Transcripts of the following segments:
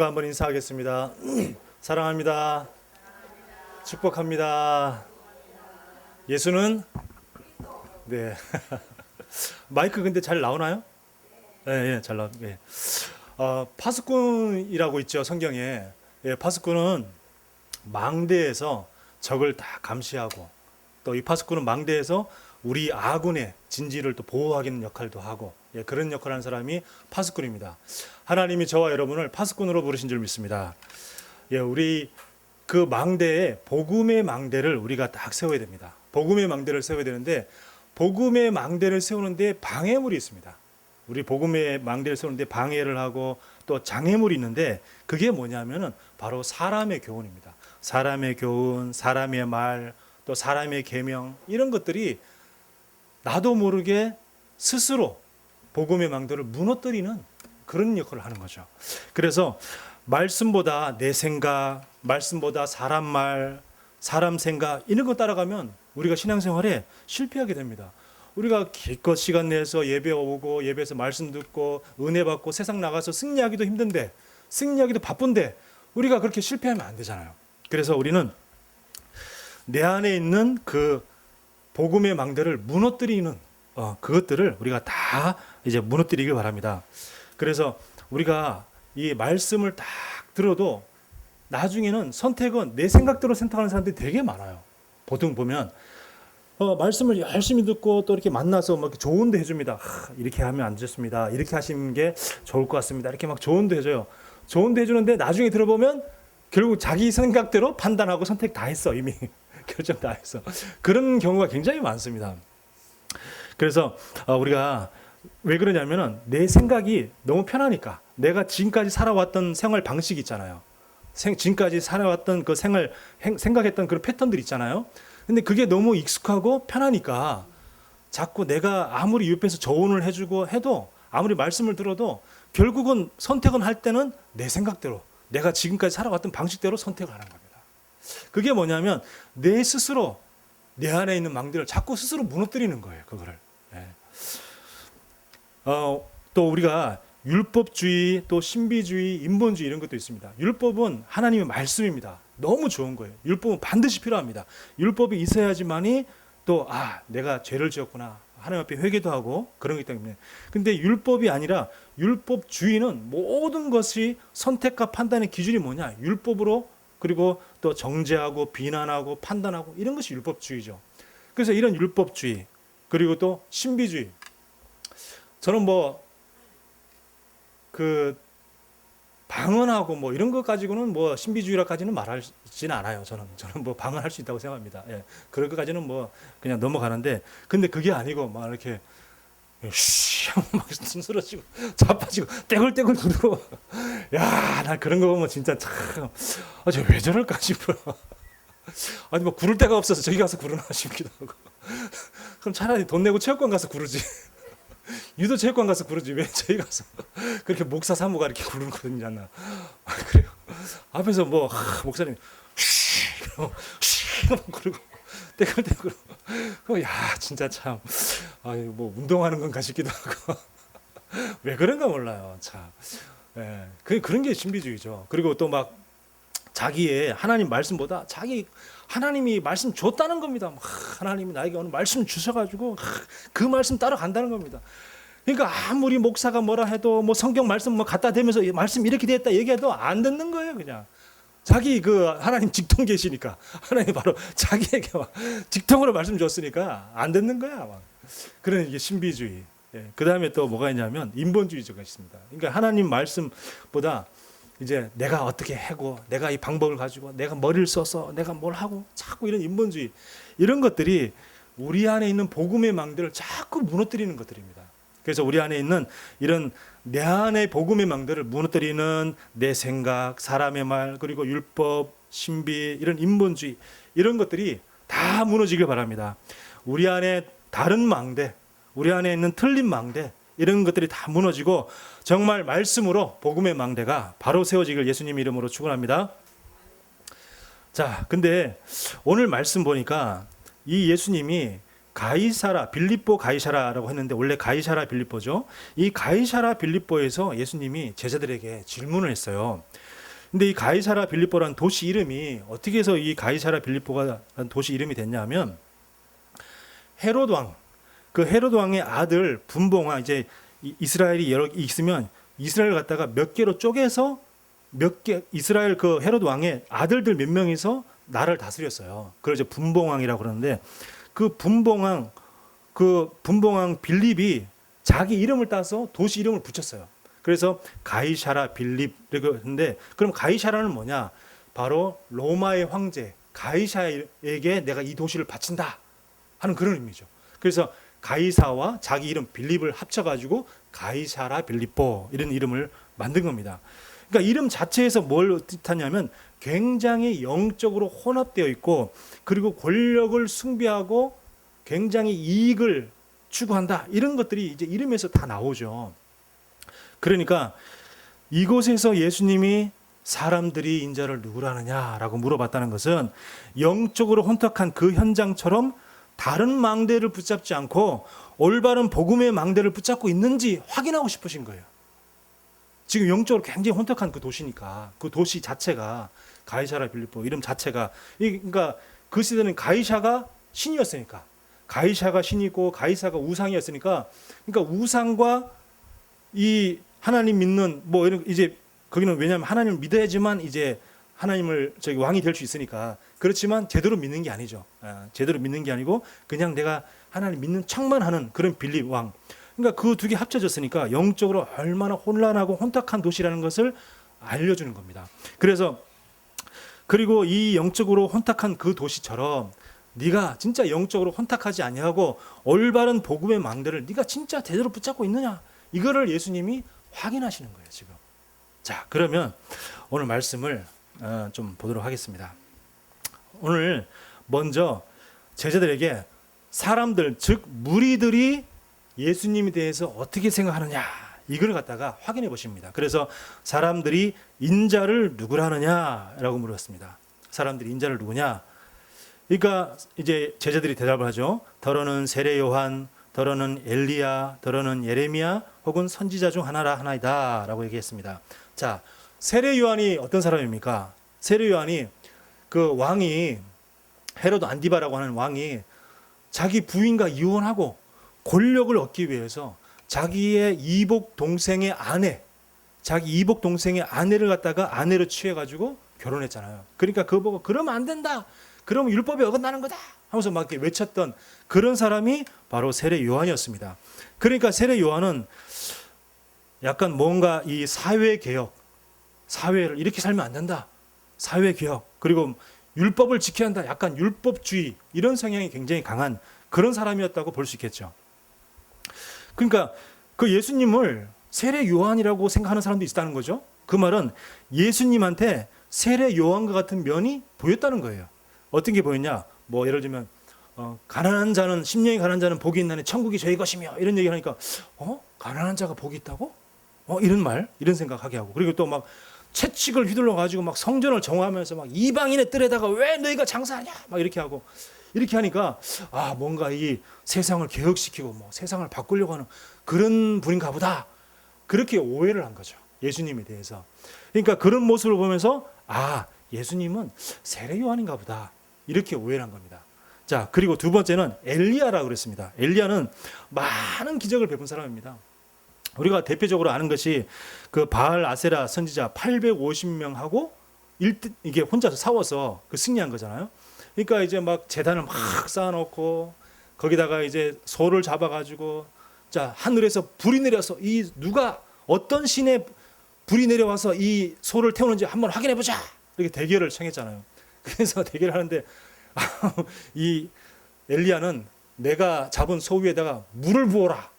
한번 인사하겠습니다. 사랑합니다. 축복합니다. 예수는 네. 마이크 근데 잘 나오나요? 예, 잘 나오. 예. 파수꾼이라고 있죠 성경에. 예, 파수꾼은 망대에서 적을 다 감시하고 또 이 파수꾼은 망대에서 우리 아군의 진지를 또 보호하는 역할도 하고 그런 역할을 하는 사람이 파수꾼입니다. 하나님이 저와 여러분을 파수꾼으로 부르신 줄 믿습니다. 우리 그 망대에 복음의 망대를 우리가 딱 세워야 됩니다. 복음의 망대를 세워야 되는데 복음의 망대를 세우는데 방해물이 있습니다. 우리 복음의 망대를 세우는데 방해를 하고 또 장애물이 있는데 그게 뭐냐면은 바로 사람의 교훈입니다. 사람의 교훈, 사람의 말, 또 사람의 계명 이런 것들이 나도 모르게 스스로 복음의 망대를 무너뜨리는 그런 역할을 하는 거죠. 그래서 말씀보다 내 생각, 말씀보다 사람 말, 사람 생각 이런 거 따라가면 우리가 신앙생활에 실패하게 됩니다. 우리가 기껏 시간 내서 예배 오고 예배에서 말씀 듣고 은혜 받고 세상 나가서 승리하기도 힘든데 승리하기도 바쁜데 우리가 그렇게 실패하면 안 되잖아요. 그래서 우리는 내 안에 있는 그 복음의 망대를 무너뜨리는 그것들을 우리가 다 이제 무너뜨리길 바랍니다. 그래서 우리가 이 말씀을 딱 들어도 나중에는 선택은 내 생각대로 선택하는 사람들이 되게 많아요. 보통 보면 말씀을 열심히 듣고 또 이렇게 만나서 막 이렇게 조언도 해줍니다. 이렇게 하면 안 좋습니다. 이렇게 하시는 게 좋을 것 같습니다. 이렇게 막 조언도 해줘요. 조언도 해주는데 나중에 들어보면 결국 자기 생각대로 판단하고 선택 다 했어 이미. 결정 다 했어. 그런 경우가 굉장히 많습니다. 그래서 우리가 왜 그러냐면은 내 생각이 너무 편하니까 내가 지금까지 살아왔던 생활 방식이 있잖아요. 지금까지 살아왔던 그 생각했던 그런 패턴들 있잖아요. 근데 그게 너무 익숙하고 편하니까 자꾸 내가 아무리 옆에서 조언을 해주고 해도 아무리 말씀을 들어도 결국은 선택은 할 때는 내 생각대로 내가 지금까지 살아왔던 방식대로 선택을 하는 겁니다. 그게 뭐냐면 내 스스로 내 안에 있는 망대를 자꾸 스스로 무너뜨리는 거예요. 그거를. 또 우리가 율법주의, 또 신비주의, 인본주의 이런 것도 있습니다. 율법은 하나님의 말씀입니다. 너무 좋은 거예요. 율법은 반드시 필요합니다. 율법이 있어야지만이 또 내가 죄를 지었구나. 하나님 앞에 회개도 하고 그런 거기 때문에. 근데 율법이 아니라 율법주의는 모든 것이 선택과 판단의 기준이 뭐냐? 율법으로 그리고 또 정죄하고 비난하고 판단하고 이런 것이 율법주의죠. 그래서 이런 율법주의 그리고 또 신비주의 저는 방언하고 이런 것 가지고는 신비주의라까지는 말하지는 않아요. 저는 방언할 수 있다고 생각합니다. 그럴 것까지는 그냥 넘어가는데 근데 그게 아니고 막 이렇게 막 쓰러지고 자빠지고 떼굴떼굴 구르고 나 그런 거 보면 진짜 참 저 왜 저럴까 싶어요. 아니 구를 데가 없어서 저기 가서 구르나 싶기도 하고 그럼 차라리 돈 내고 체육관 가서 구르지 유도 체육관 가서 구르지 왜 저기 가서 그렇게 목사 사모가 이렇게 구르는 거 있잖아. 그래요. 앞에서 목사님 구르고 떼굴떼굴 진짜 참 운동하는 건가 싶기도 하고 왜 그런가 몰라요. 참 그런 게 신비주의죠. 그리고 또 자기의 하나님 말씀보다 하나님이 말씀 줬다는 겁니다. 하나님이 나에게 오늘 말씀 주셔가지고 그 말씀 따라 간다는 겁니다. 그러니까 아무리 목사가 뭐라 해도 성경 말씀 갖다 대면서 말씀 이렇게 됐다 얘기해도 안 듣는 거예요. 그냥 자기 하나님 직통 계시니까 하나님 바로 자기에게 직통으로 말씀 줬으니까 안 듣는 거야. 그런 이게 신비주의. 그 다음에 또 뭐가 있냐면 인본주의가 있습니다. 그러니까 하나님 말씀보다 이제 내가 어떻게 하고 내가 이 방법을 가지고 내가 머리를 써서 내가 뭘 하고 자꾸 이런 인본주의 이런 것들이 우리 안에 있는 복음의 망대를 자꾸 무너뜨리는 것들입니다. 그래서 우리 안에 있는 이런 내 안의 복음의 망대를 무너뜨리는 내 생각, 사람의 말, 그리고 율법, 신비, 이런 인본주의 이런 것들이 다 무너지길 바랍니다. 우리 안에 다른 망대, 우리 안에 있는 틀린 망대 이런 것들이 다 무너지고 정말 말씀으로 복음의 망대가 바로 세워지길 예수님 이름으로 축원합니다. 자, 근데 오늘 말씀 보니까 이 예수님이 빌립보 가이사라라고 했는데 원래 가이사라 빌립보죠. 이 가이사라 빌립보에서 예수님이 제자들에게 질문을 했어요. 근데 이 가이사라 빌립보라는 도시 이름이 어떻게 해서 이 가이사라 빌립보가 도시 이름이 됐냐면 헤롯 왕, 그 헤롯 왕의 아들 분봉왕, 이제 이스라엘이 여러 있으면 이스라엘 갖다가 몇 개로 쪼개서 몇 개, 이스라엘 그 헤롯 왕의 아들들 몇 명이서 나라를 다스렸어요. 그걸 이제 분봉왕이라고 그러는데 그 분봉왕 빌립이 자기 이름을 따서 도시 이름을 붙였어요. 그래서 가이사라 빌립 이렇게 했는데, 그럼 가이사라는 뭐냐? 바로 로마의 황제 가이사에게 내가 이 도시를 바친다 하는 그런 의미죠. 그래서 가이사와 자기 이름 빌립을 합쳐가지고 가이사라 빌립보 이런 이름을 만든 겁니다. 그러니까 이름 자체에서 뭘 뜻하냐면 굉장히 영적으로 혼합되어 있고, 그리고 권력을 숭배하고 굉장히 이익을 추구한다, 이런 것들이 이제 이름에서 다 나오죠. 그러니까 이곳에서 예수님이 사람들이 인자를 누구라 하느냐라고 물어봤다는 것은 영적으로 혼탁한 그 현장처럼 다른 망대를 붙잡지 않고 올바른 복음의 망대를 붙잡고 있는지 확인하고 싶으신 거예요. 지금 영적으로 굉장히 혼탁한 그 도시니까, 그 도시 자체가 가이사라 빌립보 이름 자체가, 그러니까 그 시대는 가이사가 신이었으니까, 가이사가 신이고 가이사가 우상이었으니까, 그러니까 우상과 이 하나님 믿는 뭐 이런, 이제 거기는 왜냐하면 하나님을 믿어야지만 이제 하나님을 저기 왕이 될 수 있으니까, 그렇지만 제대로 믿는 게 아니죠. 제대로 믿는 게 아니고 그냥 내가 하나님 믿는 척만 하는 그런 빌립 왕. 그러니까 그 두 개 합쳐졌으니까 영적으로 얼마나 혼란하고 혼탁한 도시라는 것을 알려주는 겁니다. 그래서 그리고 이 영적으로 혼탁한 그 도시처럼 네가 진짜 영적으로 혼탁하지 아니하고 올바른 복음의 망대를 네가 진짜 제대로 붙잡고 있느냐, 이거를 예수님이 확인하시는 거예요 지금. 자, 그러면 오늘 말씀을 좀 보도록 하겠습니다. 오늘 먼저 제자들에게 사람들, 즉 무리들이 예수님에 대해서 어떻게 생각하느냐, 이걸 갖다가 확인해 보십니다. 그래서 사람들이 인자를 누구라 하느냐라고 물었습니다. 사람들이 인자를 누구냐? 그러니까 이제 제자들이 대답을 하죠. 더러는 세례 요한, 더러는 엘리야, 더러는 예레미야 혹은 선지자 중 하나이다라고 얘기했습니다. 자, 세례 요한이 어떤 사람입니까? 세례 요한이 그 왕이 헤로드 안디바라고 하는 왕이 자기 부인과 이혼하고 권력을 얻기 위해서 자기의 이복 동생의 아내, 자기 이복 동생의 아내를 갖다가 아내로 취해가지고 결혼했잖아요. 그러니까 그거 보고 그러면 안 된다, 그러면 율법에 어긋나는 거다 하면서 막 이렇게 외쳤던 그런 사람이 바로 세례 요한이었습니다. 그러니까 세례 요한은 약간 뭔가 이 사회 개혁, 사회를 이렇게 살면 안 된다, 사회 개혁, 그리고 율법을 지켜야 한다, 약간 율법주의, 이런 성향이 굉장히 강한 그런 사람이었다고 볼 수 있겠죠. 그러니까 그 예수님을 세례 요한이라고 생각하는 사람도 있다는 거죠. 그 말은 예수님한테 세례 요한과 같은 면이 보였다는 거예요. 어떤 게 보였냐? 뭐 예를 들면 가난한 자는, 심령이 가난한 자는 복이 있나니 천국이 저희 것이며, 이런 얘기를 하니까 가난한 자가 복이 있다고? 이런 말, 이런 생각하게 하고, 그리고 또 막 채찍을 휘둘러 가지고 막 성전을 정화하면서 막 이방인의 뜰에다가 왜 너희가 장사하냐 막 이렇게 하고, 이렇게 하니까 뭔가 이 세상을 개혁시키고 뭐 세상을 바꾸려고 하는 그런 분인가 보다, 그렇게 오해를 한 거죠, 예수님에 대해서. 그러니까 그런 모습을 보면서 예수님은 세례 요한인가 보다, 이렇게 오해를 한 겁니다. 자, 그리고 두 번째는 엘리야라고 그랬습니다. 엘리야는 많은 기적을 베푼 사람입니다. 우리가 대표적으로 아는 것이 그 바알 아세라 선지자 850명하고 이게 혼자서 싸워서 그 승리한 거잖아요. 그러니까 이제 막 제단을 막 쌓아놓고 거기다가 이제 소를 잡아가지고, 자, 하늘에서 불이 내려서 이 누가 어떤 신의 불이 내려와서 이 소를 태우는지 한번 확인해 보자, 이렇게 대결을 청했잖아요. 그래서 대결하는데 이 엘리야는 내가 잡은 소 위에다가 물을 부어라,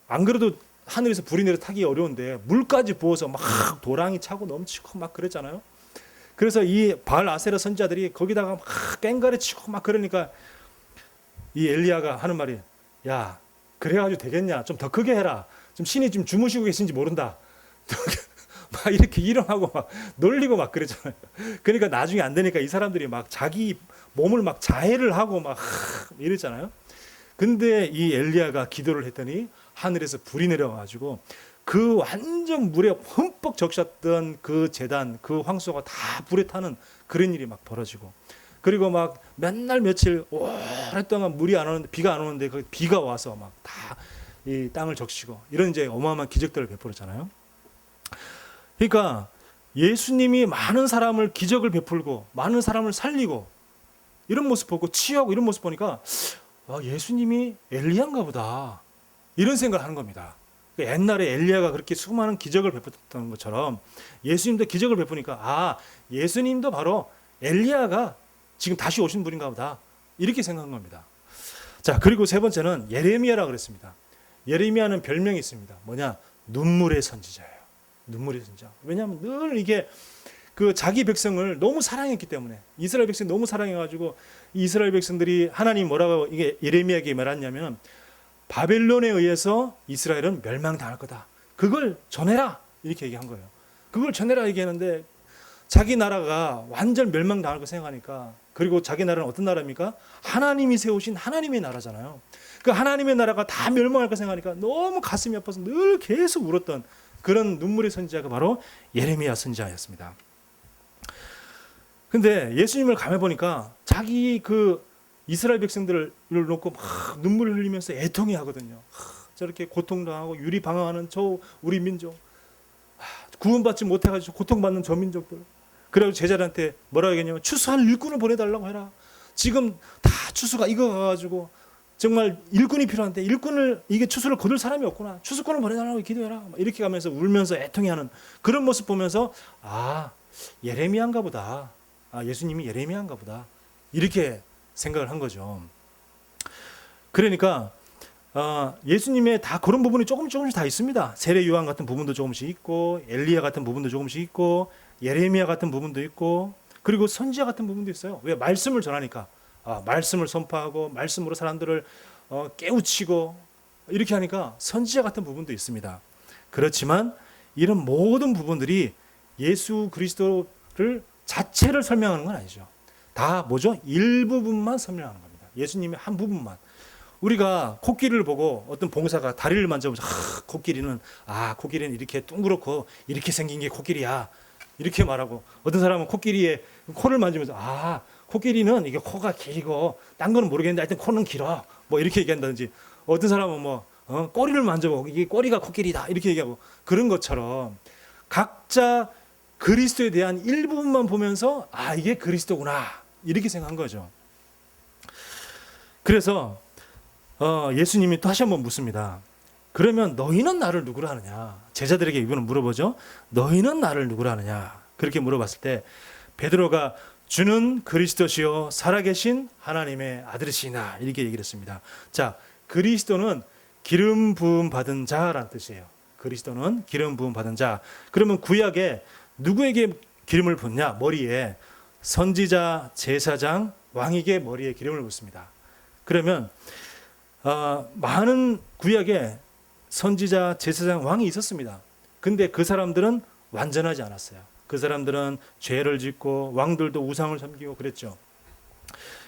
안 그래도 하늘에서 불이 내려 타기 어려운데 물까지 부어서 막 도랑이 차고 넘치고 막 그랬잖아요. 그래서 이 바알 아세라 선지자들이 거기다가 막 깽가리 치고 막 그러니까 이 엘리야가 하는 말이, 야, 그래가지고 되겠냐, 좀 더 크게 해라, 좀 신이 좀 주무시고 계신지 모른다 막 이렇게 일어나고 막 놀리고 막 그랬잖아요. 그러니까 나중에 안 되니까 이 사람들이 막 자기 몸을 막 자해를 하고 막 이랬잖아요. 근데 이 엘리야가 기도를 했더니 하늘에서 불이 내려가지고 그 완전 물에 흠뻑 적셨던 그 제단, 그 황소가 다 불에 타는 그런 일이 막 벌어지고, 그리고 막 몇 날 며칠 오랫동안 물이 안 오는데, 비가 안 오는데 그 비가 와서 막 다 이 땅을 적시고, 이런 이제 어마어마한 기적들을 베풀었잖아요. 그러니까 예수님이 많은 사람을 기적을 베풀고 많은 사람을 살리고 이런 모습 보고 치유하고 이런 모습 보니까 예수님이 엘리야인가 보다, 이런 생각을 하는 겁니다. 옛날에 엘리야가 그렇게 수많은 기적을 베풀었던 것처럼 예수님도 기적을 베푸니까 예수님도 바로 엘리야가 지금 다시 오신 분인가 보다, 이렇게 생각한 겁니다. 자, 그리고 세 번째는 예레미야라고 그랬습니다. 예레미야는 별명이 있습니다. 뭐냐? 눈물의 선지자예요. 눈물의 선지자. 왜냐하면 늘 이게 그 자기 백성을 너무 사랑했기 때문에, 이스라엘 백성 너무 사랑해가지고 이스라엘 백성들이 하나님 뭐라고 이게 예레미야에게 말했냐면, 바벨론에 의해서 이스라엘은 멸망당할 거다, 그걸 전해라, 이렇게 얘기한 거예요. 그걸 전해라 얘기하는데 자기 나라가 완전 멸망당할 거 생각하니까, 그리고 자기 나라는 어떤 나라입니까? 하나님이 세우신 하나님의 나라잖아요. 그 하나님의 나라가 다 멸망할 거 생각하니까 너무 가슴이 아파서 늘 계속 울었던 그런 눈물의 선지자가 바로 예레미야 선지자였습니다. 근데 예수님을 감해 보니까 자기 그 이스라엘 백성들을 놓고 막 눈물을 흘리면서 애통해 하거든요. 저렇게 고통당하고 유리방황하는 저 우리 민족, 구원받지 못해가지고 고통받는 저 민족들. 그래서 제자들한테 뭐라고 얘기했냐면, 추수할 일꾼을 보내달라고 해라. 지금 다 추수가 익어가지고 정말 일꾼이 필요한데 이게 추수를 거둘 사람이 없구나. 추수꾼을 보내달라고 기도해라. 이렇게 가면서 울면서 애통해하는 그런 모습 보면서 예레미야인가 보다. 예수님이 예레미야인가 보다. 이렇게 생각을 한 거죠. 그러니까 예수님의 다 그런 부분이 조금씩 다 있습니다. 세례 요한 같은 부분도 조금씩 있고, 엘리야 같은 부분도 조금씩 있고, 예레미야 같은 부분도 있고, 그리고 선지자 같은 부분도 있어요. 왜? 말씀을 전하니까. 말씀을 선포하고 말씀으로 사람들을 깨우치고 이렇게 하니까 선지자 같은 부분도 있습니다. 그렇지만 이런 모든 부분들이 예수 그리스도를 자체를 설명하는 건 아니죠. 다 뭐죠? 일부분만 설명하는 겁니다. 예수님의 한 부분만. 우리가 코끼리를 보고 어떤 봉사가 다리를 만져보면서 코끼리는 이렇게 둥그렇고 이렇게 생긴 게 코끼리야, 이렇게 말하고, 어떤 사람은 코끼리의 코를 만지면서 코끼리는 이게 코가 길고 딴 거는 모르겠는데 하여튼 코는 길어, 뭐 이렇게 얘기한다든지, 어떤 사람은 꼬리를 만져보고 이게 꼬리가 코끼리다, 이렇게 얘기하고, 그런 것처럼 각자 그리스도에 대한 일부분만 보면서 이게 그리스도구나, 이렇게 생각한 거죠. 그래서 예수님이 또 다시 한번 묻습니다. 그러면 너희는 나를 누구라 하느냐? 제자들에게 이분은 물어보죠. 너희는 나를 누구라 하느냐? 그렇게 물어봤을 때 베드로가 주는 그리스도시요 살아계신 하나님의 아들이시나, 이렇게 얘기를 했습니다. 자, 그리스도는 기름 부음 받은 자라는 뜻이에요. 그리스도는 기름 부음 받은 자. 그러면 구약에 누구에게 기름을 붓냐? 머리에. 선지자, 제사장, 왕에게 머리에 기름을 붓습니다. 그러면 많은 구약에 선지자, 제사장, 왕이 있었습니다. 근데 그 사람들은 완전하지 않았어요. 그 사람들은 죄를 짓고 왕들도 우상을 섬기고 그랬죠.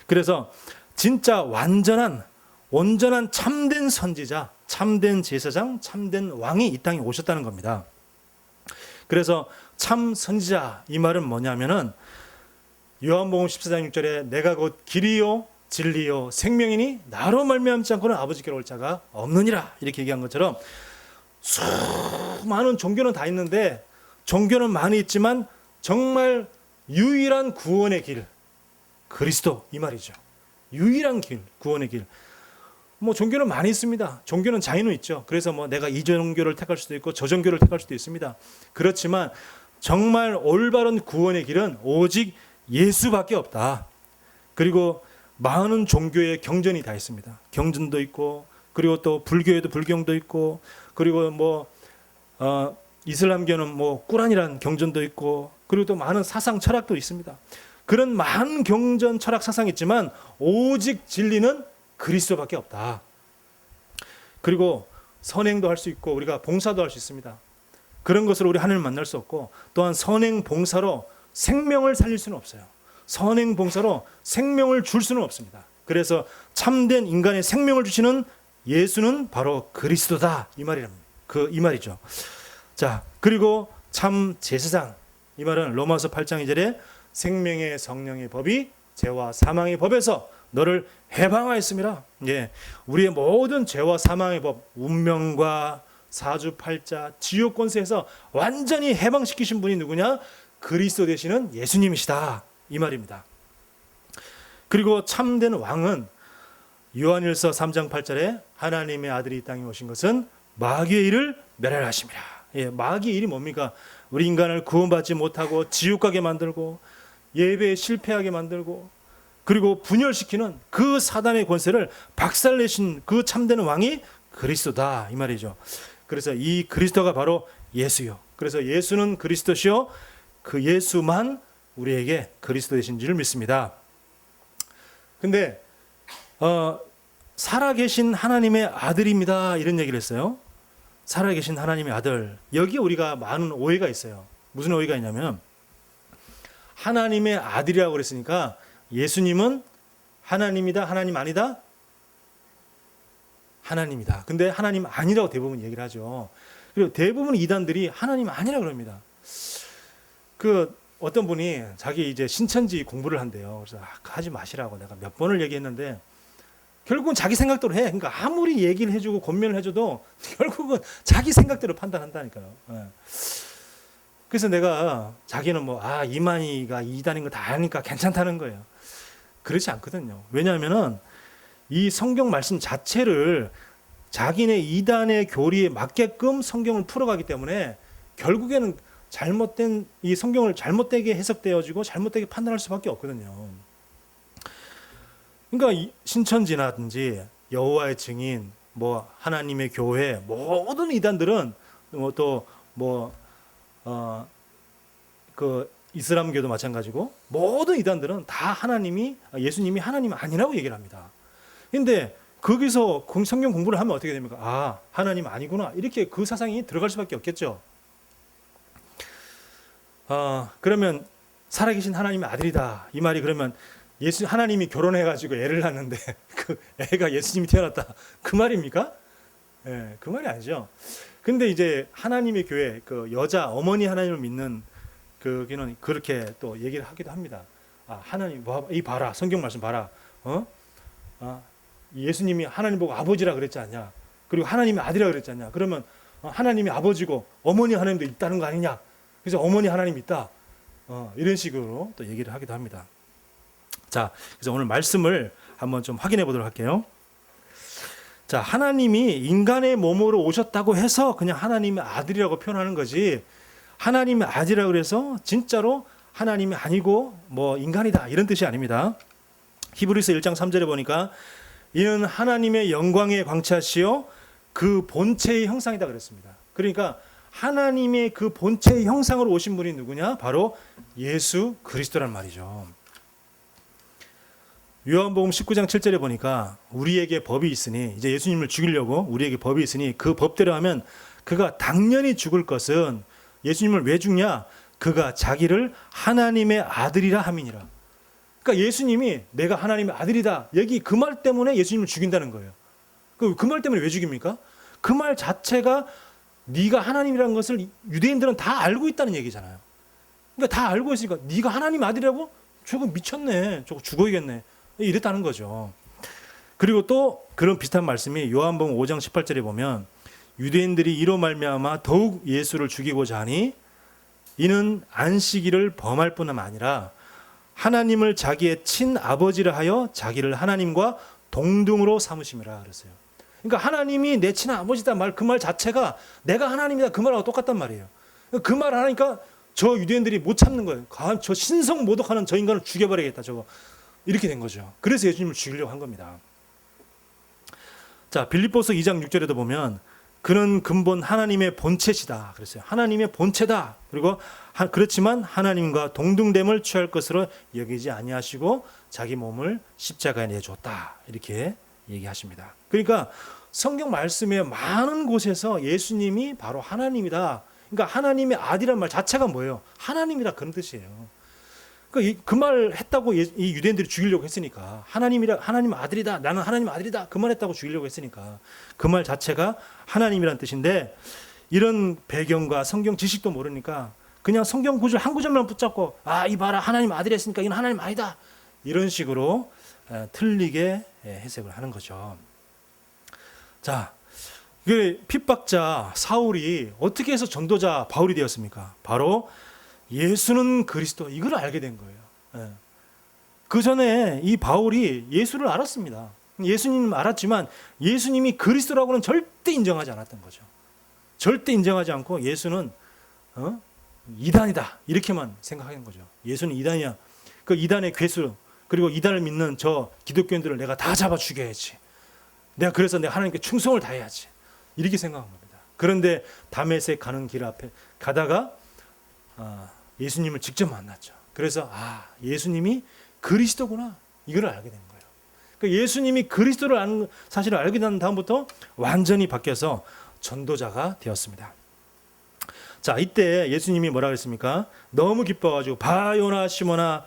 그래서 진짜 온전한 참된 선지자, 참된 제사장, 참된 왕이 이 땅에 오셨다는 겁니다. 그래서 참 선지자, 이 말은 뭐냐면은 요한복음 14장 6절에 내가 곧 길이요 진리요 생명이니 나로 말미암지 않고는 아버지께로 올 자가 없느니라, 이렇게 얘기한 것처럼 수많은 종교는 다 있는데, 종교는 많이 있지만 정말 유일한 구원의 길, 그리스도, 이 말이죠. 유일한 길, 구원의 길. 종교는 많이 있습니다. 종교는 자유는 있죠. 그래서 내가 이 종교를 택할 수도 있고 저 종교를 택할 수도 있습니다. 그렇지만 정말 올바른 구원의 길은 오직 예수밖에 없다. 그리고 많은 종교의 경전이 다 있습니다. 경전도 있고, 그리고 또 불교에도 불경도 있고, 그리고 이슬람교는 꾸란이라는 경전도 있고, 그리고 또 많은 사상 철학도 있습니다. 그런 많은 경전 철학 사상이 있지만 오직 진리는 그리스도밖에 없다. 그리고 선행도 할 수 있고 우리가 봉사도 할 수 있습니다. 그런 것으로 우리 하나님을 만날 수 없고, 또한 선행 봉사로 생명을 살릴 수는 없어요. 선행 봉사로 생명을 줄 수는 없습니다. 그래서 참된 인간의 생명을 주시는 예수는 바로 그리스도다, 이 말이랍니다. 이 말이죠. 자, 그리고 참 제사장, 이 말은 로마서 8장 2절에 생명의 성령의 법이 죄와 사망의 법에서 너를 해방하였음이라. 예, 우리의 모든 죄와 사망의 법, 운명과 사주팔자, 지옥 권세에서 완전히 해방시키신 분이 누구냐? 그리스도 되시는 예수님이시다, 이 말입니다. 그리고 참된 왕은 요한일서 3장 8절에 하나님의 아들이 이 땅에 오신 것은 마귀의 일을 멸하심이라. 예, 마귀의 일이 뭡니까? 우리 인간을 구원받지 못하고 지옥 가게 만들고 예배에 실패하게 만들고 그리고 분열시키는 그 사단의 권세를 박살내신 그 참된 왕이 그리스도다, 이 말이죠. 그래서 이 그리스도가 바로 예수요. 그래서 예수는 그리스도시요, 그 예수만 우리에게 그리스도 되신 줄 믿습니다. 근데 살아계신 하나님의 아들입니다, 이런 얘기를 했어요. 살아계신 하나님의 아들. 여기에 우리가 많은 오해가 있어요. 무슨 오해가 있냐면 하나님의 아들이라고 그랬으니까 예수님은 하나님이다, 하나님 아니다? 하나님이다. 근데 하나님 아니라고 대부분 얘기를 하죠. 그리고 대부분 이단들이 하나님 아니라고 그럽니다. 어떤 분이 자기 이제 신천지 공부를 한대요. 그래서 하지 마시라고 내가 몇 번을 얘기했는데 결국은 자기 생각대로 해. 그러니까 아무리 얘기를 해주고 권면을 해줘도 결국은 자기 생각대로 판단한다니까요. 예. 그래서 내가 자기는 이만희가 이단인 거 다 아니까 괜찮다는 거예요. 그렇지 않거든요. 왜냐하면은 이 성경 말씀 자체를 자기네 이단의 교리에 맞게끔 성경을 풀어가기 때문에 결국에는 잘못된 이 성경을 잘못되게 해석되어지고 잘못되게 판단할 수밖에 없거든요. 그러니까 신천지라든지 여호와의 증인, 하나님의 교회, 모든 이단들은 이슬람교도 마찬가지고 모든 이단들은 다 예수님이 하나님 아니라고 얘기를 합니다. 근데 거기서 성경 공부를 하면 어떻게 됩니까? 아, 하나님 아니구나, 이렇게 그 사상이 들어갈 수밖에 없겠죠. 그러면 살아계신 하나님의 아들이다, 이 말이 그러면 하나님이 결혼해가지고 애를 낳는데 그 애가 예수님이 태어났다, 그 말입니까? 예, 그 말이 아니죠. 근데 이제 하나님의 교회, 여자 어머니 하나님을 믿는 거기는 그렇게 또 얘기를 하기도 합니다. 하나님, 이 봐라, 성경 말씀 봐라. 예수님이 하나님 보고 아버지라 그랬지 않냐? 그리고 하나님의 아들이라 그랬지 않냐? 그러면 하나님이 아버지고 어머니 하나님도 있다는 거 아니냐? 그래서 어머니 하나님 있다. 이런 식으로 또 얘기를 하기도 합니다. 자, 그래서 오늘 말씀을 한번 좀 확인해 보도록 할게요. 자, 하나님이 인간의 몸으로 오셨다고 해서 그냥 하나님의 아들이라고 표현하는 거지, 하나님의 아들이라고 그래서 진짜로 하나님이 아니고 인간이다, 이런 뜻이 아닙니다. 히브리서 1장 3절에 보니까 이는 하나님의 영광의 광채시요 그 본체의 형상이다 그랬습니다. 그러니까 하나님의 그 본체의 형상으로 오신 분이 누구냐? 바로 예수 그리스도란 말이죠. 요한복음 19장 7절에 보니까 우리에게 법이 있으니, 이제 예수님을 죽이려고 우리에게 법이 있으니 그 법대로 하면 그가 당연히 죽을 것은, 예수님을 왜 죽냐? 그가 자기를 하나님의 아들이라 함이니라. 그러니까 예수님이 내가 하나님의 아들이다, 여기 그 말 때문에 예수님을 죽인다는 거예요. 그 말 때문에 왜 죽입니까? 그 말 자체가 네가 하나님이라는 것을 유대인들은 다 알고 있다는 얘기잖아요. 그러니까 다 알고 있으니까 네가 하나님 아들이라고? 저거 미쳤네, 저거 죽어야겠네, 이랬다는 거죠. 그리고 또 그런 비슷한 말씀이 요한복음 5장 18절에 보면 유대인들이 이로 말미암아 더욱 예수를 죽이고자 하니 이는 안식일을 범할 뿐만 아니라 하나님을 자기의 친아버지라 하여 자기를 하나님과 동등으로 삼으심이라 그랬어요. 그러니까 하나님이 내 친아버지다 그 말 자체가 내가 하나님이다 그 말하고 똑같단 말이에요. 그 말 하니까 저 유대인들이 못 참는 거예요. 저 신성 모독하는 저 인간을 죽여버리겠다, 저거. 이렇게 된 거죠. 그래서 예수님을 죽이려고 한 겁니다. 자, 빌립보서 2장 6절에도 보면 그는 근본 하나님의 본체시다 그랬어요. 하나님의 본체다. 그리고 그렇지만 하나님과 동등됨을 취할 것으로 여기지 아니하시고 자기 몸을 십자가에 내줬다, 이렇게 얘기하십니다. 그러니까 성경 말씀에 많은 곳에서 예수님이 바로 하나님이다, 그러니까 하나님의 아들이란 말 자체가 뭐예요? 하나님이다, 그런 뜻이에요. 그 말 했다고 이 유대인들이 죽이려고 했으니까, 하나님 아들이다, 나는 하나님 아들이다, 그 말 했다고 죽이려고 했으니까 그 말 자체가 하나님이란 뜻인데, 이런 배경과 성경 지식도 모르니까 그냥 성경 구절 한 구절만 붙잡고 이 봐라, 하나님 아들이 했으니까 이건 하나님 아니다, 이런 식으로 틀리게 해석을 하는 거죠. 자, 그 핍박자 사울이 어떻게 해서 전도자 바울이 되었습니까? 바로 예수는 그리스도, 이걸 알게 된 거예요. 그 전에 이 바울이 예수를 알았습니다. 예수님 알았지만 예수님이 그리스도라고는 절대 인정하지 않았던 거죠. 절대 인정하지 않고 예수는 이단이다, 이렇게만 생각하는 거죠. 예수는 이단이야. 그 이단의 괴수, 그리고 이단을 믿는 저 기독교인들을 내가 다 잡아 죽여야지. 그래서 내가 하나님께 충성을 다해야지, 이렇게 생각한 겁니다. 그런데 다메섹 가는 길 앞에 가다가 예수님을 직접 만났죠. 그래서 예수님이 그리스도구나, 이걸 알게 된 거예요. 그러니까 예수님이 그리스도를 아는 사실을 알게 된 다음부터 완전히 바뀌어서 전도자가 되었습니다. 자, 이때 예수님이 뭐라 그랬습니까? 너무 기뻐가지고 바요나 시몬아,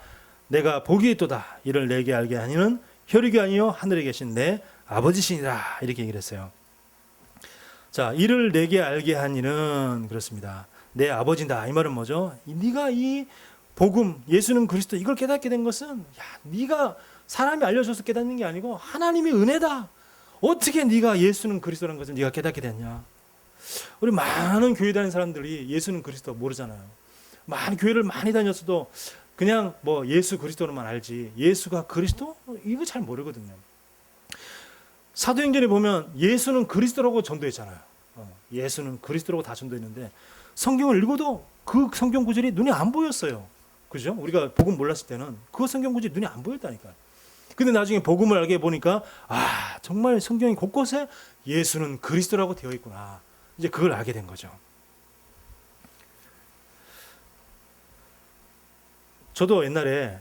내가 복이 있도다, 이를 내게 알게 하니는 혈육이 아니요 하늘에 계신 내 아버지시니라, 이렇게 얘기를 했어요. 자, 이를 내게 알게 하니는, 그렇습니다, 내 아버지다. 이 말은 뭐죠? 네가 이 복음, 예수는 그리스도, 이걸 깨닫게 된 것은 네가 사람이 알려줘서 깨닫는 게 아니고 하나님의 은혜다. 어떻게 네가 예수는 그리스도라는 것을 네가 깨닫게 됐냐? 우리 많은 교회 다니는 사람들이 예수는 그리스도 모르잖아요. 많은 교회를 많이 다녔어도 그냥 뭐 예수 그리스도로만 알지, 예수가 그리스도? 이거 잘 모르거든요. 사도행전에 보면 예수는 그리스도라고 전도했잖아요. 예수는 그리스도라고 다 전도했는데 성경을 읽어도 그 성경 구절이 눈에 안 보였어요. 그죠? 우리가 복음 몰랐을 때는 그 성경 구절이 눈에 안 보였다니까요. 근데 나중에 복음을 알게 보니까 정말 성경이 곳곳에 예수는 그리스도라고 되어 있구나, 이제 그걸 알게 된 거죠. 저도 옛날에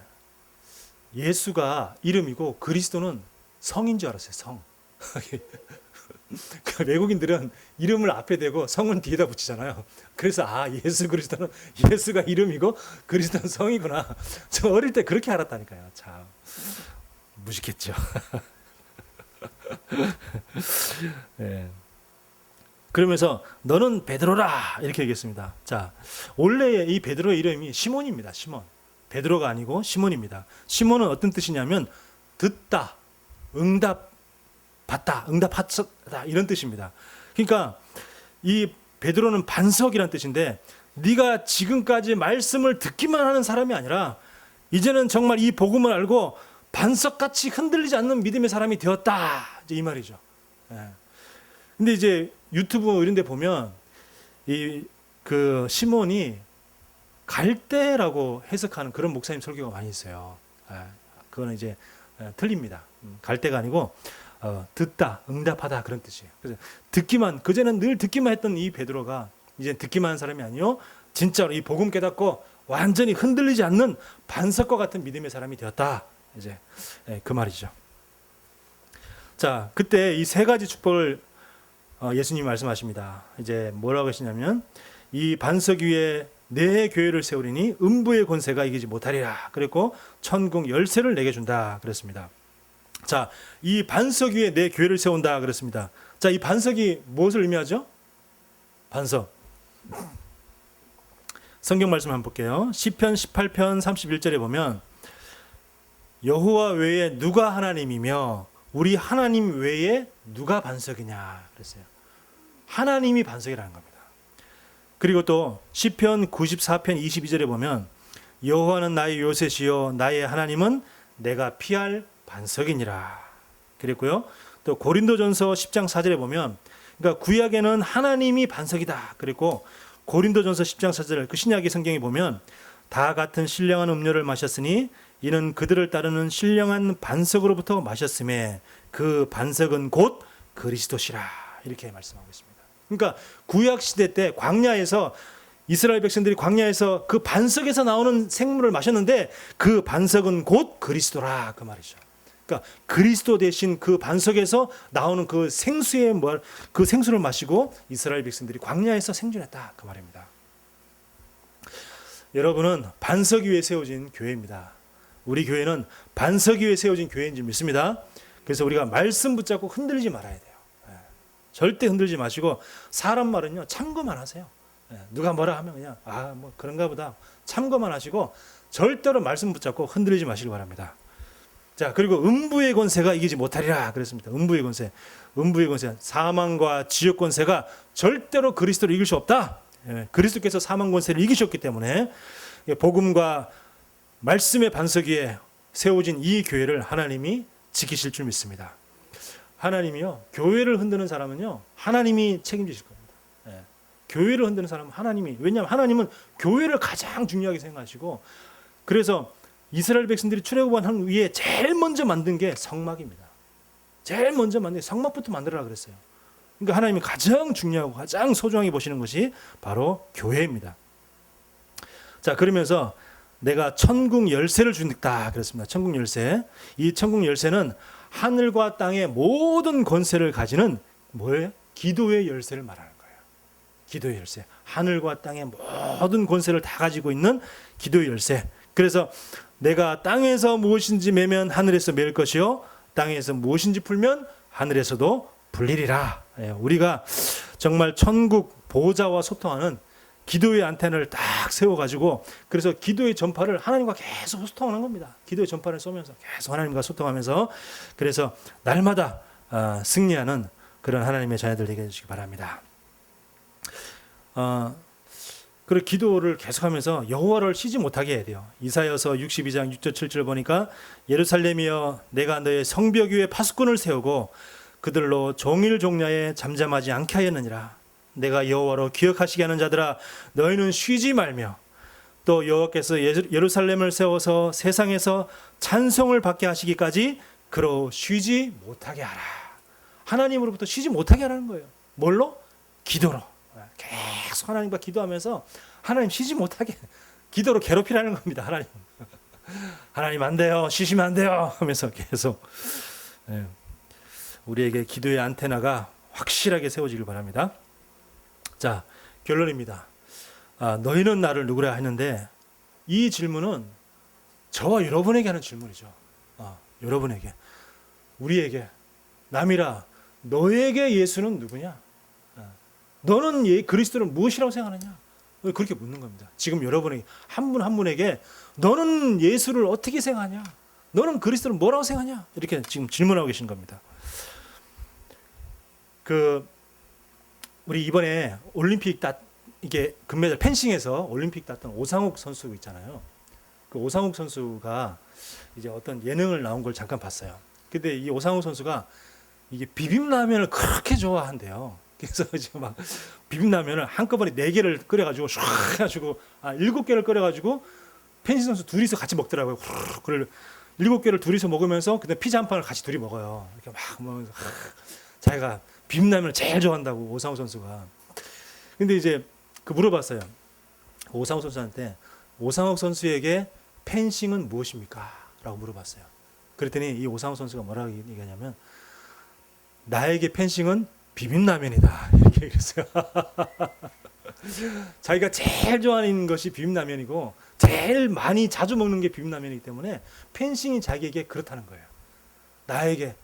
예수가 이름이고 그리스도는 성인 줄 알았어요. 성. 외국인들은 이름을 앞에 대고 성은 뒤에다 붙이잖아요. 그래서 예수 그리스도는, 예수가 이름이고 그리스도는 성이구나, 저 어릴 때 그렇게 알았다니까요. 참 무식했죠. 네. 그러면서 너는 베드로라, 이렇게 얘기했습니다. 자, 원래 이 베드로의 이름이 시몬입니다. 시몬. 베드로가 아니고 시몬입니다. 시몬은 어떤 뜻이냐면 듣다, 응답 받다, 응답하다, 이런 뜻입니다. 그러니까 이 베드로는 반석이란 뜻인데, 네가 지금까지 말씀을 듣기만 하는 사람이 아니라 이제는 정말 이 복음을 알고 반석같이 흔들리지 않는 믿음의 사람이 되었다, 이제 이 말이죠. 근데 이제 유튜브 이런 데 보면 그 시몬이 갈대라고 해석하는 그런 목사님 설교가 많이 있어요. 그거는 이제 틀립니다. 갈대가 아니고 듣다, 응답하다, 그런 뜻이에요. 그래서 듣기만, 그전에는 늘 듣기만 했던 이 베드로가 이제 듣기만 한 사람이 아니요, 진짜로 이 복음 깨닫고 완전히 흔들리지 않는 반석과 같은 믿음의 사람이 되었다, 이제 그 말이죠. 자, 그때 이 세 가지 축복을 예수님이 말씀하십니다. 이제 뭐라고 하시냐면, 이 반석 위에 내 교회를 세우리니 음부의 권세가 이기지 못하리라. 그리고 천국 열쇠를 내게 준다, 그랬습니다. 자, 이 반석 위에 내 교회를 세운다, 그랬습니다. 자, 이 반석이 무엇을 의미하죠? 반석. 성경 말씀 한번 볼게요. 시편 18편 31절에 보면 여호와 외에 누가 하나님이며 우리 하나님 외에 누가 반석이냐 그랬어요. 하나님이 반석이라는 겁니다. 그리고 또 시편 94편 22절에 보면 여호와는 나의 요새시요 나의 하나님은 내가 피할 반석이니라 그랬고요. 또 고린도전서 10장 4절에 보면, 그러니까 구약에는 하나님이 반석이다 그랬고, 고린도전서 10장 4절 그 신약의 성경에 보면 다 같은 신령한 음료를 마셨으니 이는 그들을 따르는 신령한 반석으로부터 마셨음에 그 반석은 곧 그리스도시라, 이렇게 말씀하고 있습니다. 그러니까 구약 시대 때 광야에서 이스라엘 백성들이 광야에서 그 반석에서 나오는 생물을 마셨는데 그 반석은 곧 그리스도라, 그 말이죠. 그러니까 그리스도 대신 그 반석에서 나오는 그 생수의 그 생수를 마시고 이스라엘 백성들이 광야에서 생존했다, 그 말입니다. 여러분은 반석 위에 세워진 교회입니다. 우리 교회는 반석 위에 세워진 교회인 줄 믿습니다. 그래서 우리가 말씀 붙잡고 흔들리지 말아야 돼요. 절대 흔들지 마시고 사람 말은요 참고만 하세요. 누가 뭐라 하면 그냥 뭐 그런가 보다 참고만 하시고 절대로 말씀 붙잡고 흔들리지 마시기 바랍니다. 자, 그리고 음부의 권세가 이기지 못하리라 그랬습니다. 음부의 권세, 사망과 지옥 권세가 절대로 그리스도를 이길 수 없다. 그리스도께서 사망 권세를 이기셨기 때문에 복음과 말씀의 반석 위에 세워진 이 교회를 하나님이 지키실 줄 믿습니다. 하나님이요, 교회를 흔드는 사람은요 하나님이 책임지실 겁니다. 교회를 흔드는 사람은 하나님이, 왜냐하면 하나님은 교회를 가장 중요하게 생각하시고, 그래서 이스라엘 백성들이 출애굽한 위에 제일 먼저 만든 게 성막입니다. 제일 먼저 만든 게 성막부터 만들어라 그랬어요. 그러니까 하나님이 가장 중요하고 가장 소중하게 보시는 것이 바로 교회입니다. 자, 그러면서 내가 천국 열쇠를 준다 그랬습니다. 천국 열쇠. 이 천국 열쇠는 하늘과 땅의 모든 권세를 가지는 뭐예요? 기도의 열쇠를 말하는 거예요. 기도의 열쇠. 하늘과 땅의 모든 권세를 다 가지고 있는 기도의 열쇠. 그래서 내가 땅에서 무엇인지 매면 하늘에서 매일 것이요, 땅에서 무엇인지 풀면 하늘에서도 풀리리라. 우리가 정말 천국 보좌와 소통하는 기도의 안테나를 딱 세워가지고, 그래서 기도의 전파를 하나님과 계속 소통하는 겁니다. 기도의 전파를 쏘면서 계속 하나님과 소통하면서, 그래서 날마다 승리하는 그런 하나님의 자녀들 되게 해주시기 바랍니다. 그리고 기도를 계속하면서 여호와를 쉬지 못하게 해야 돼요. 이사야서 62장 6절 7절 보니까 예루살렘이여 내가 너의 성벽 위에 파수꾼을 세우고 그들로 종일 종야에 잠잠하지 않게 하였느니라. 내가 여호와로 기억하시게 하는 자들아 너희는 쉬지 말며 또 여호와께서 예루살렘을 세워서 세상에서 찬송을 받게 하시기까지 그로 쉬지 못하게 하라. 하나님으로부터 쉬지 못하게 하라는 거예요. 뭘로? 기도로. 계속 하나님과 기도하면서 하나님 쉬지 못하게 기도로 괴롭히라는 겁니다. 하나님 안 돼요, 쉬시면 안 돼요 하면서 계속 우리에게 기도의 안테나가 확실하게 세워지길 바랍니다. 자, 결론입니다. 너희는 나를 누구라 했는데, 이 질문은 저와 여러분에게 하는 질문이죠. 여러분에게, 우리에게, 남이라 너에게 예수는 누구냐? 너는 그리스도를 무엇이라고 생각하느냐? 그렇게 묻는 겁니다. 지금 여러분에게, 한 분 한 분에게 너는 예수를 어떻게 생각하냐? 너는 그리스도를 뭐라고 생각하냐? 이렇게 지금 질문하고 계신 겁니다. 우리 이번에 올림픽 이게 금메달 펜싱에서 올림픽 땄던 오상욱 선수 있잖아요. 그 오상욱 선수가 이제 어떤 예능을 나온 걸 잠깐 봤어요. 근데 이 오상욱 선수가 이게 비빔라면을 그렇게 좋아한대요. 그래서 이제 막 비빔라면을 한꺼번에 4개를 끓여가지고 샥 해가지고 7개를 끓여가지고 펜싱 선수 둘이서 같이 먹더라고요. 그걸 7개를 둘이서 먹으면서 그다음 피자 한 판을 같이 둘이 먹어요. 이렇게 막 먹으면서 자기가 비빔라면을 제일 좋아한다고, 오상우 선수가. 근데 이제 물어봤어요. 오상우 선수한테 오상욱 선수에게 펜싱은 무엇입니까? 라고 물어봤어요. 그랬더니 이 오상우 선수가 뭐라고 얘기하냐면 나에게 펜싱은 비빔라면이다 이렇게 얘기했어요. 자기가 제일 좋아하는 것이 비빔라면이고 제일 많이 자주 먹는 게 비빔라면이기 때문에 펜싱이 자기에게 그렇다는 거예요. 나에게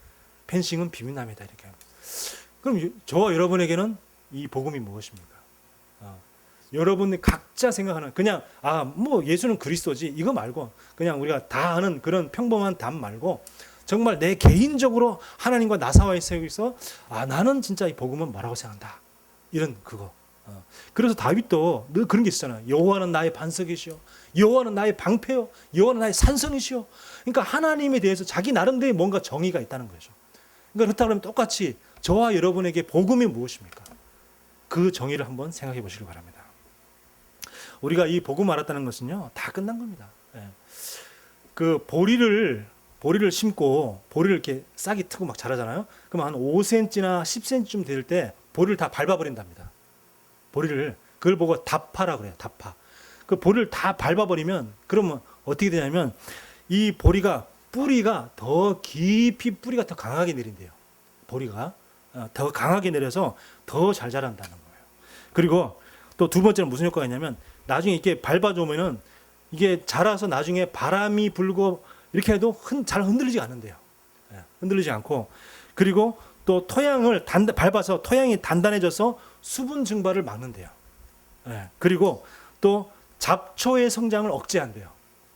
펜싱은 비빔라면이다 이렇게 합니다. 그럼 저와 여러분에게는 이 복음이 무엇입니까? 여러분이 각자 생각하는 그냥 뭐 예수는 그리스도지 이거 말고 그냥 우리가 다 아는 그런 평범한 답 말고 정말 내 개인적으로 하나님과 나 사이에 있어 나는 진짜 이 복음은 뭐라고 생각한다 이런 그거. 그래서 다윗도 늘 그런 게 있잖아요. 여호와는 나의 반석이시오, 여호와는 나의 방패요, 여호와는 나의 산성이시오. 그러니까 하나님에 대해서 자기 나름대로 뭔가 정의가 있다는 거죠. 그러니까 그렇다 그러면 똑같이 저와 여러분에게 복음이 무엇입니까? 그 정의를 한번 생각해 보시기 바랍니다. 우리가 이 복음 알았다는 것은요 다 끝난 겁니다. 그 보리를 심고 보리를 이렇게 싹이 트고 막 자라잖아요. 그럼 한 5cm나 10cm쯤 될 때 보리를 다 밟아버린답니다. 그걸 보고 답파라 그래요. 답파. 그 보리를 다 밟아버리면 그러면 어떻게 되냐면 이 보리가 뿌리가 더 깊이 뿌리가 더 강하게 내린대요. 보리가 더 강하게 내려서 더 잘 자란다는 거예요. 그리고 또 두 번째는 무슨 효과가 있냐면 나중에 이렇게 밟아주면은 이게 자라서 나중에 바람이 불고 이렇게 해도 잘 흔들리지 않는데요. 예, 흔들리지 않고, 그리고 또 토양을 밟아서 토양이 단단해져서 수분 증발을 막는데요. 예, 그리고 또 잡초의 성장을 억제한대요.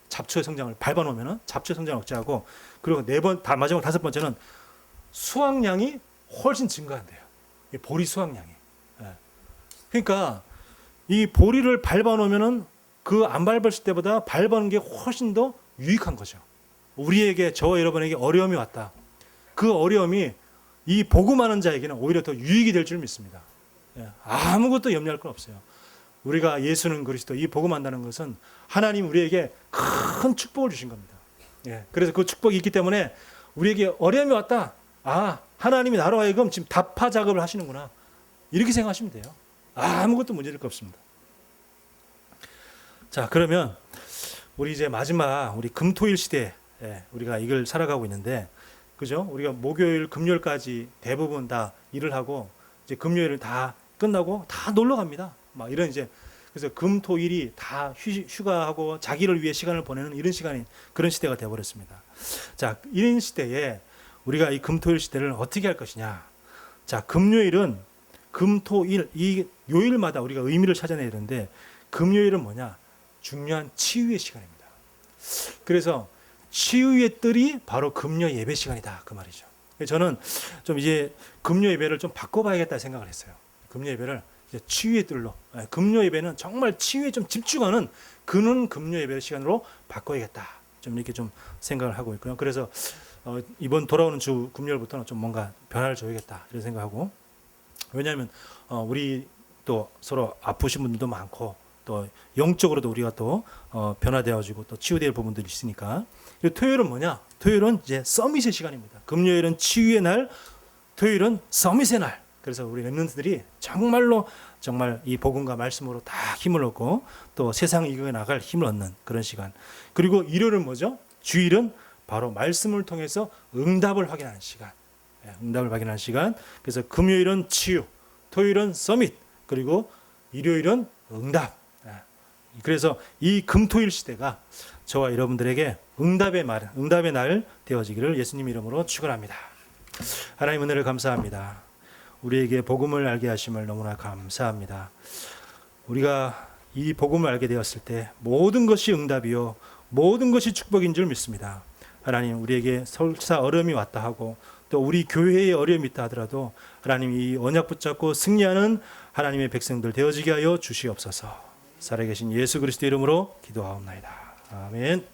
잡초의 성장을 밟아놓으면 잡초의 성장을 억제하고, 그리고 마지막 5번째는 수확량이 훨씬 증가한대요. 이 보리 수확량이. 예. 그러니까 이 보리를 밟아놓으면은 그 안 밟았을 때보다 밟아놓은 게 훨씬 더 유익한 거죠. 우리에게, 저와 여러분에게 어려움이 왔다. 그 어려움이 이 복음하는 자에게는 오히려 더 유익이 될 줄 믿습니다. 예. 아무것도 염려할 건 없어요. 우리가 예수는 그리스도, 이 복음한다는 것은 하나님 우리에게 큰 축복을 주신 겁니다. 예. 그래서 그 축복이 있기 때문에 우리에게 어려움이 왔다. 아, 하나님이 나로 하여금 지금 답화 작업을 하시는구나. 이렇게 생각하시면 돼요. 아무것도 문제될 거 없습니다. 자, 그러면 우리 이제 마지막 우리 금토일 시대에 우리가 이걸 살아가고 있는데, 그죠? 우리가 목요일, 금요일까지 대부분 다 일을 하고, 이제 금요일을 다 끝나고 다 놀러 갑니다. 막 이런 이제, 그래서 금토일이 다 휴가하고 자기를 위해 시간을 보내는 이런 시간이, 그런 시대가 되어버렸습니다. 자, 이런 시대에 우리가 이 금토일 시대를 어떻게 할 것이냐. 자, 금요일은 금토일, 이 요일마다 우리가 의미를 찾아내야 되는데, 금요일은 뭐냐? 중요한 치유의 시간입니다. 그래서 치유의 뜰이 바로 금요 예배 시간이다, 그 말이죠. 저는 좀 이제 금요 예배를 좀 바꿔봐야겠다 생각을 했어요. 금요 예배를 이제 치유의 뜰로, 금요 예배는 정말 치유에 좀 집중하는 그는 금요 예배 시간으로 바꿔야겠다, 좀 이렇게 좀 생각을 하고 있고요. 그래서 이번 돌아오는 주 금요일부터는 좀 뭔가 변화를 줘야겠다 이런 생각하고, 왜냐하면 우리 또 서로 아프신 분들도 많고, 또 영적으로도 우리가 또 변화되어지고 또 치유될 부분들이 있으니까. 토요일은 뭐냐? 토요일은 이제 서밋의 시간입니다. 금요일은 치유의 날, 토요일은 서밋의 날. 그래서 우리 렘넌트들이 정말로 정말 이 복음과 말씀으로 다 힘을 얻고 또 세상 이겨에 나갈 힘을 얻는 그런 시간. 그리고 일요일은 뭐죠? 주일은 바로 말씀을 통해서 응답을 확인하는 시간. 응답을 확인하는 시간. 그래서 금요일은 치유, 토요일은 서밋, 그리고 일요일은 응답. 그래서 이 금토일 시대가 저와 여러분들에게 응답의 날 되어지기를 예수님 이름으로 축원합니다. 하나님 은혜를 감사합니다. 우리에게 복음을 알게 하심을 너무나 감사합니다. 우리가 이 복음을 알게 되었을 때 모든 것이 응답이요 모든 것이 축복인 줄 믿습니다. 하나님, 우리에게 설사 어려움이 왔다 하고 또 우리 교회에 어려움이 있다 하더라도 하나님, 이 언약 붙잡고 승리하는 하나님의 백성들 되어지게 하여 주시옵소서. 살아계신 예수 그리스도 이름으로 기도하옵나이다. 아멘.